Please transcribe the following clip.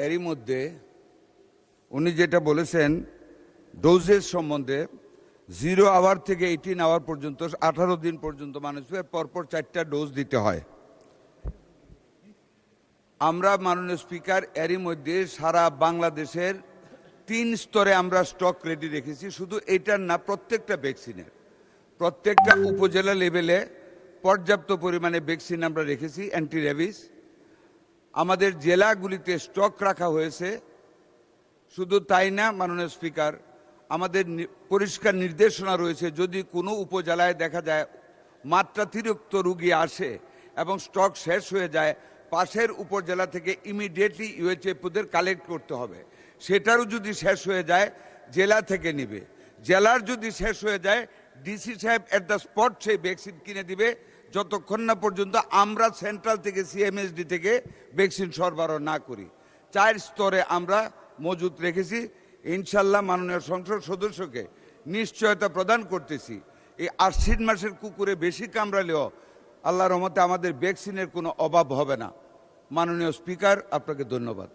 এরই মধ্যে উনি যেটা বলেছেন ডোজেস সম্বন্ধে 0 আওয়ার থেকে 18 আওয়ার পর্যন্ত 18 দিন পর্যন্ত মানুষকে পরপর 4টা ডোজ দিতে হয়। আমরা মাননীয় স্পিকার এরই মধ্যে সারা বাংলাদেশের 3 স্তরে আমরা স্টক রেডি রেখেছি। শুধু এটার না, প্রত্যেকটা ভ্যাকসিনের প্রত্যেকটা উপজেলা লেভেলে পর্যাপ্ত পরিমাণে ভ্যাকসিন আমরা রেখেছি অ্যান্টি র্যাবিস। আমাদের জেলাগুলিতে স্টক রাখা হয়েছে। শুধু তাই না মাননীয় স্পিকার, আমাদের পরিষ্কার নির্দেশনা রয়েছে যদি কোনো উপজেলায় দেখা যায় মাত্রাতিরিক্ত রোগী আসে এবং স্টক শেষ হয়ে যায়, পাশের উপজেলা থেকে ইমিডিয়েটলি ইউএইচএফদের কালেক্ট করতে হবে। সেটারও যদি শেষ হয়ে যায় জেলা থেকে নিবে। জেলার যদি শেষ হয়ে যায় ডিসি সাহেব এট দ্য স্পট সেই ভ্যাকসিন কিনে দিবে, যতক্ষণ না পর্যন্ত আমরা সেন্ট্রাল থেকে সিএমএসডি থেকে ভ্যাকসিন সরবরাহ না করি। 4 স্তরে আমরা মজুত রেখেছি। ইনশাল্লাহ মাননীয় সংসদ সদস্যকে নিশ্চয়তা প্রদান করতেছি, এই আশ্বিন মাসের কুকুরে বেশি কামড়ালেও আল্লাহর রহমতে আমাদের ভ্যাকসিনের কোনো অভাব হবে না। মাননীয় স্পিকার, আপনাকে ধন্যবাদ।